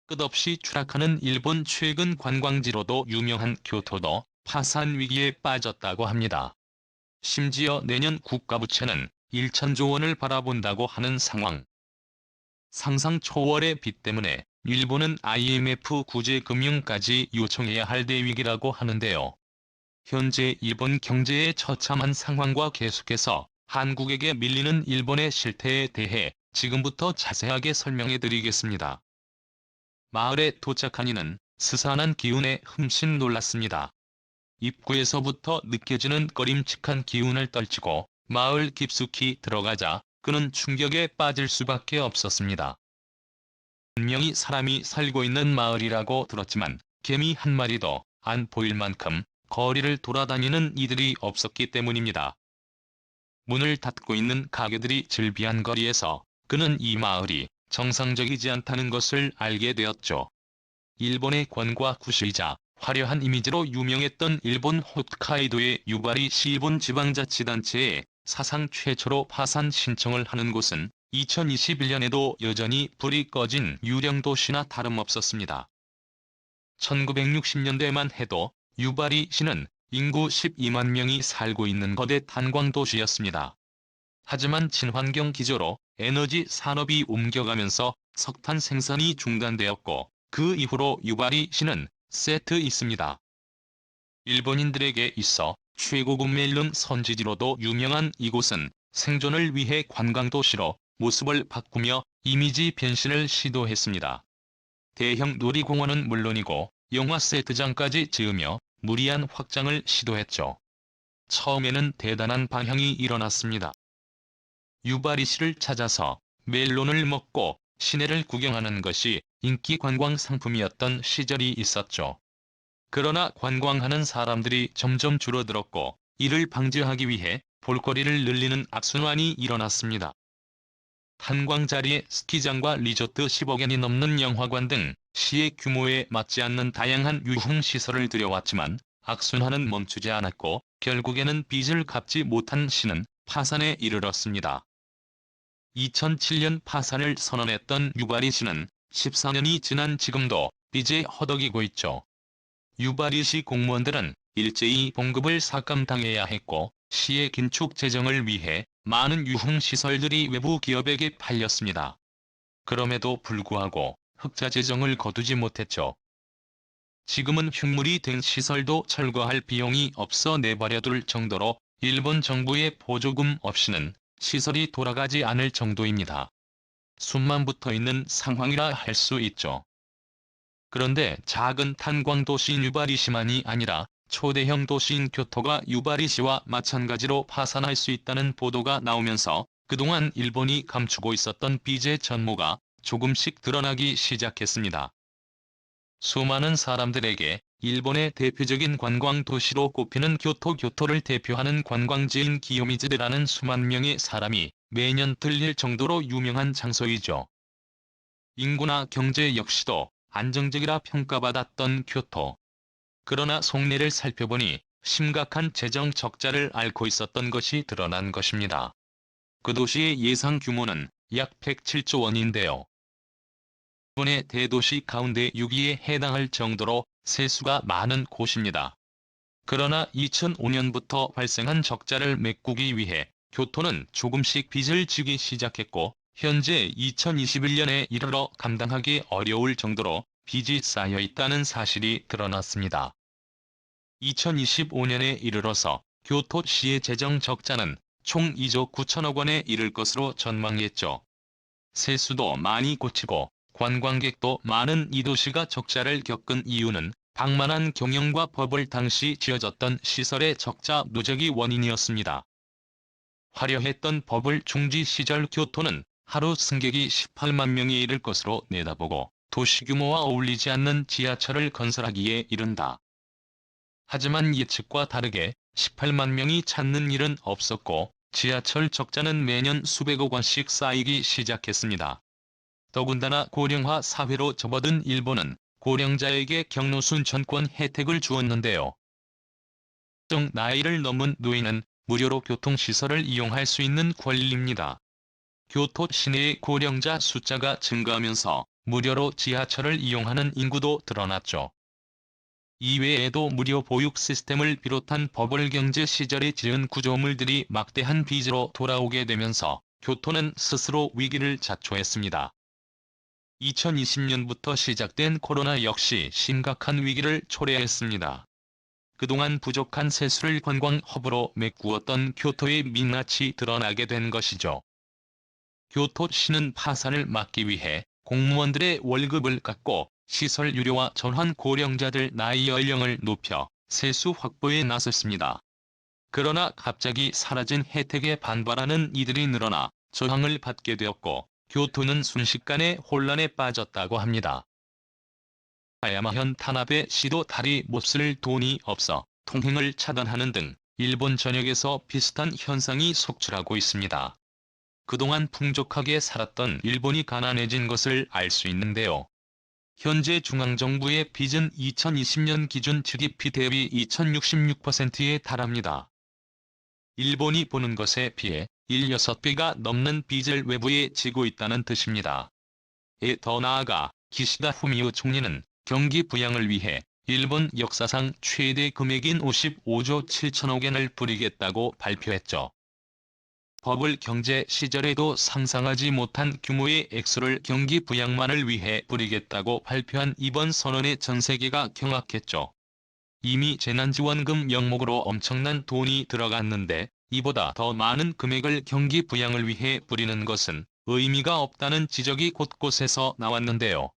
끝없이 추락하는 일본 최근 관광지로도 유명한 교토도 파산 위기에 빠졌다고 합니다. 심지어 내년 국가부채는 1천조 원을 바라본다고 하는 상황. 상상 초월의 빚 때문에 일본은 IMF 구제 금융까지 요청해야 할 대위기라고 하는데요. 현재 일본 경제의 처참한 상황과 계속해서 한국에게 밀리는 일본의 실태에 대해 지금부터 자세하게 설명해 드리겠습니다. 마을에 도착한 이는 스산한 기운에 흠씬 놀랐습니다. 입구에서부터 느껴지는 꺼림칙한 기운을 떨치고 마을 깊숙이 들어가자 그는 충격에 빠질 수밖에 없었습니다. 분명히 사람이 살고 있는 마을이라고 들었지만 개미 한 마리도 안 보일 만큼 거리를 돌아다니는 이들이 없었기 때문입니다. 문을 닫고 있는 가게들이 즐비한 거리에서 그는 이 마을이 정상적이지 않다는 것을 알게 되었죠. 일본의 관과 구시이자 화려한 이미지로 유명했던 일본 홋카이도의 유바리시 일본 지방자치단체에 사상 최초로 파산 신청을 하는 곳은 2021년에도 여전히 불이 꺼진 유령도시나 다름없었습니다. 1960년대만 해도 유바리시는 인구 12만 명이 살고 있는 거대 탄광도시였습니다. 하지만 친환경 기조로 에너지 산업이 옮겨가면서 석탄 생산이 중단되었고 그 이후로 유바리시는 세트 있습니다. 일본인들에게 있어 최고급 멜론 선지지로도 유명한 이곳은 생존을 위해 관광도시로 모습을 바꾸며 이미지 변신을 시도했습니다. 대형 놀이공원은 물론이고 영화 세트장까지 지으며 무리한 확장을 시도했죠. 처음에는 대단한 반향이 일어났습니다. 유바리시를 찾아서 멜론을 먹고 시내를 구경하는 것이 인기 관광 상품이었던 시절이 있었죠. 그러나 관광하는 사람들이 점점 줄어들었고 이를 방지하기 위해 볼거리를 늘리는 악순환이 일어났습니다. 탄광 자리에 스키장과 리조트 10억엔이 넘는 영화관 등 시의 규모에 맞지 않는 다양한 유흥시설을 들여왔지만 악순환은 멈추지 않았고 결국에는 빚을 갚지 못한 시는 파산에 이르렀습니다. 2007년 파산을 선언했던 유바리시는 14년이 지난 지금도 빚에 허덕이고 있죠. 유바리시 공무원들은 일제히 봉급을 삭감당해야 했고 시의 긴축 재정을 위해 많은 유흥시설들이 외부 기업에게 팔렸습니다. 그럼에도 불구하고 흑자 재정을 거두지 못했죠. 지금은 흉물이 된 시설도 철거할 비용이 없어 내버려둘 정도로 일본 정부의 보조금 없이는 시설이 돌아가지 않을 정도입니다. 숨만 붙어있는 상황이라 할 수 있죠. 그런데 작은 탄광도시인 유바리시만이 아니라 초대형 도시인 교토가 유바리시와 마찬가지로 파산할 수 있다는 보도가 나오면서 그동안 일본이 감추고 있었던 빚의 전모가 조금씩 드러나기 시작했습니다. 수많은 사람들에게 일본의 대표적인 관광 도시로 꼽히는 교토를 대표하는 관광지인 기요미즈라는 수만 명의 사람이 매년 들릴 정도로 유명한 장소이죠. 인구나 경제 역시도 안정적이라 평가받았던 교토. 그러나 속내를 살펴보니 심각한 재정 적자를 앓고 있었던 것이 드러난 것입니다. 그 도시의 예상 규모는 약 107조 원인데요. 일본의 대도시 가운데 6위에 해당할 정도로 세수가 많은 곳입니다. 그러나 2005년부터 발생한 적자를 메꾸기 위해 교토는 조금씩 빚을 지기 시작했고 현재 2021년에 이르러 감당하기 어려울 정도로 빚이 쌓여 있다는 사실이 드러났습니다. 2025년에 이르러서 교토시의 재정 적자는 총 2조 9천억 원에 이를 것으로 전망했죠. 세수도 많이 고치고 관광객도 많은 이 도시가 적자를 겪은 이유는 방만한 경영과 버블 당시 지어졌던 시설의 적자 누적이 원인이었습니다. 화려했던 버블 중지 시절 교토는 하루 승객이 18만 명에 이를 것으로 내다보고 도시 규모와 어울리지 않는 지하철을 건설하기에 이른다. 하지만 예측과 다르게 18만 명이 찾는 일은 없었고 지하철 적자는 매년 수백억 원씩 쌓이기 시작했습니다. 더군다나 고령화 사회로 접어든 일본은 고령자에게 경로순 전권 혜택을 주었는데요. 특정 나이를 넘은 노인은 무료로 교통시설을 이용할 수 있는 권리입니다. 교토 시내의 고령자 숫자가 증가하면서 무료로 지하철을 이용하는 인구도 드러났죠. 이외에도 무료 보육 시스템을 비롯한 버블 경제 시절에 지은 구조물들이 막대한 빚으로 돌아오게 되면서 교토는 스스로 위기를 자초했습니다. 2020년부터 시작된 코로나 역시 심각한 위기를 초래했습니다. 그동안 부족한 세수를 관광 허브로 메꾸었던 교토의 민낯이 드러나게 된 것이죠. 교토시는 파산을 막기 위해 공무원들의 월급을 깎고 시설 유료와 전환 고령자들 나이 연령을 높여 세수 확보에 나섰습니다. 그러나 갑자기 사라진 혜택에 반발하는 이들이 늘어나 저항을 받게 되었고 교토는 순식간에 혼란에 빠졌다고 합니다. 야마현 타나베 시도 다리 못쓸 돈이 없어 통행을 차단하는 등 일본 전역에서 비슷한 현상이 속출하고 있습니다. 그동안 풍족하게 살았던 일본이 가난해진 것을 알 수 있는데요. 현재 중앙정부의 빚은 2020년 기준 GDP 대비 2066%에 달합니다. 일본이 보는 것에 비해 6배가 넘는 빚을 외부에 지고 있다는 뜻입니다. 더 나아가 기시다 후미오 총리는 경기 부양을 위해 일본 역사상 최대 금액인 55조 7천억 엔을 부리겠다고 발표했죠. 버블 경제 시절에도 상상하지 못한 규모의 액수를 경기 부양만을 위해 부리겠다고 발표한 이번 선언에 전 세계가 경악했죠. 이미 재난지원금 명목으로 엄청난 돈이 들어갔는데 이보다 더 많은 금액을 경기 부양을 위해 부리는 것은 의미가 없다는 지적이 곳곳에서 나왔는데요.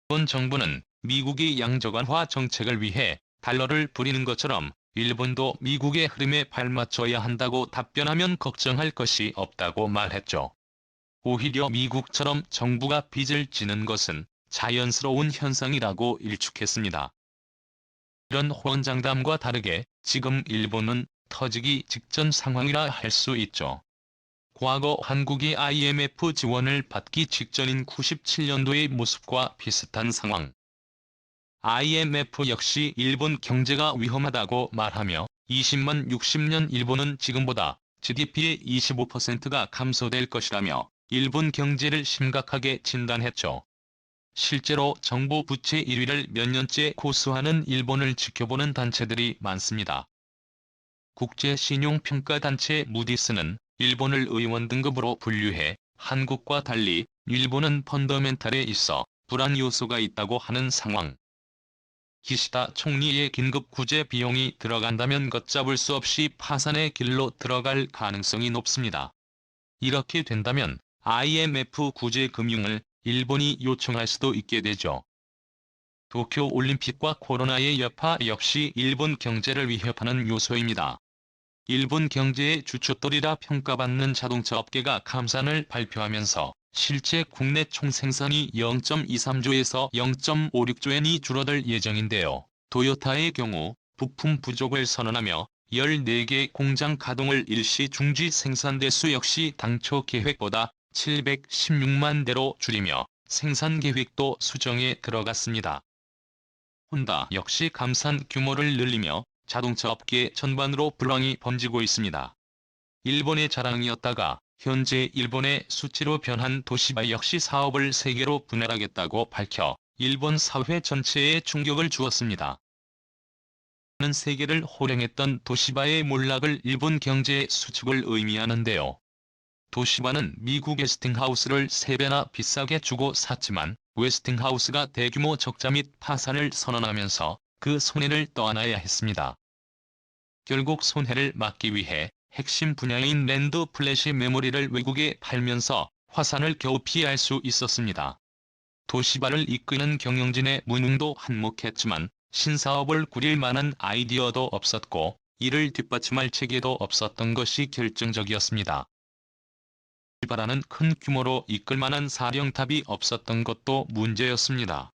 일본 정부는 미국이 양적완화 정책을 위해 달러를 부리는 것처럼 일본도 미국의 흐름에 발맞춰야 한다고 답변하면 걱정할 것이 없다고 말했죠. 오히려 미국처럼 정부가 빚을 지는 것은 자연스러운 현상이라고 일축했습니다. 이런 호언장담과 다르게 지금 일본은 터지기 직전 상황이라 할 수 있죠. 과거 한국이 IMF 지원을 받기 직전인 97년도의 모습과 비슷한 상황. IMF 역시 일본 경제가 위험하다고 말하며 20만 60년 일본은 지금보다 GDP의 25%가 감소될 것이라며 일본 경제를 심각하게 진단했죠. 실제로 정부 부채 1위를 몇 년째 고수하는 일본을 지켜보는 단체들이 많습니다. 국제신용평가단체 무디스는 일본을 의원 등급으로 분류해 한국과 달리 일본은 펀더멘탈에 있어 불안 요소가 있다고 하는 상황. 기시다 총리의 긴급 구제 비용이 들어간다면 걷잡을 수 없이 파산의 길로 들어갈 가능성이 높습니다. 이렇게 된다면 IMF 구제 금융을 일본이 요청할 수도 있게 되죠. 도쿄올림픽과 코로나의 여파 역시 일본 경제를 위협하는 요소입니다. 일본 경제의 주춧돌이라 평가받는 자동차 업계가 감산을 발표하면서 실제 국내 총생산이 0.23조에서 0.56조엔이 줄어들 예정인데요. 토요타의 경우 부품 부족을 선언하며 14개 공장 가동을 일시 중지 생산 대수 역시 당초 계획보다 716만 대로 줄이며 생산 계획도 수정에 들어갔습니다. 혼다 역시 감산 규모를 늘리며 자동차 업계 전반으로 불황이 번지고 있습니다. 일본의 자랑이었다가 현재 일본의 수치로 변한 도시바 역시 사업을 세계로 분할하겠다고 밝혀 일본 사회 전체에 충격을 주었습니다. 는 세계를 호령했던 도시바의 몰락을 일본 경제의 수축을 의미하는데요. 도시바는 미국 웨스팅하우스를 3배나 비싸게 주고 샀지만 웨스팅하우스가 대규모 적자 및 파산을 선언하면서 그 손해를 떠안아야 했습니다. 결국 손해를 막기 위해 핵심 분야인 랜드 플래시 메모리를 외국에 팔면서 화산을 겨우 피할 수 있었습니다. 도시바를 이끄는 경영진의 무능도 한몫했지만 신사업을 꾸릴 만한 아이디어도 없었고 이를 뒷받침할 체계도 없었던 것이 결정적이었습니다. 도시바라는 큰 규모로 이끌 만한 사령탑이 없었던 것도 문제였습니다.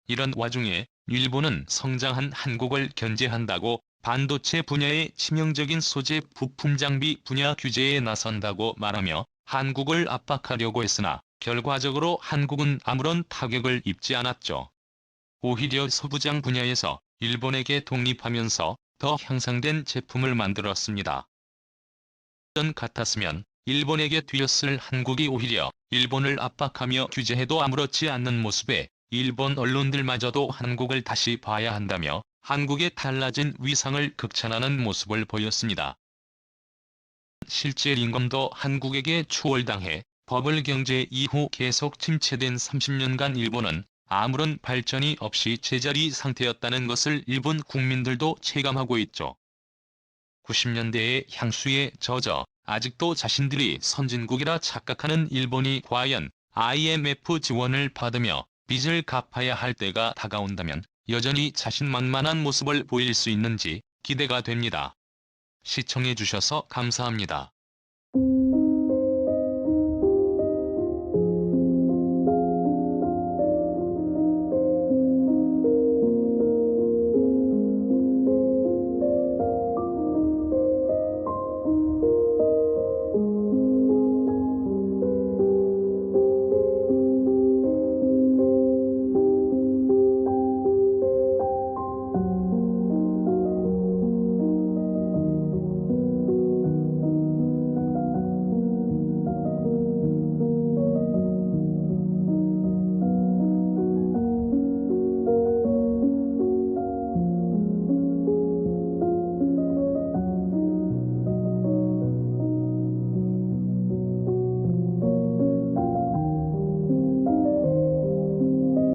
이런 와중에 일본은 성장한 한국을 견제한다고 반도체 분야의 치명적인 소재 부품 장비 분야 규제에 나선다고 말하며 한국을 압박하려고 했으나 결과적으로 한국은 아무런 타격을 입지 않았죠. 오히려 소부장 분야에서 일본에게 독립하면서 더 향상된 제품을 만들었습니다. 전 같았으면 일본에게 뒤였을 한국이 오히려 일본을 압박하며 규제해도 아무렇지 않는 모습에 일본 언론들마저도 한국을 다시 봐야 한다며 한국의 달라진 위상을 극찬하는 모습을 보였습니다. 실제 임금도 한국에게 추월당해 버블 경제 이후 계속 침체된 30년간 일본은 아무런 발전이 없이 제자리 상태였다는 것을 일본 국민들도 체감하고 있죠. 90년대의 향수에 젖어 아직도 자신들이 선진국이라 착각하는 일본이 과연 IMF 지원을 받으며 빚을 갚아야 할 때가 다가온다면 여전히 자신만만한 모습을 보일 수 있는지 기대가 됩니다. 시청해주셔서 감사합니다.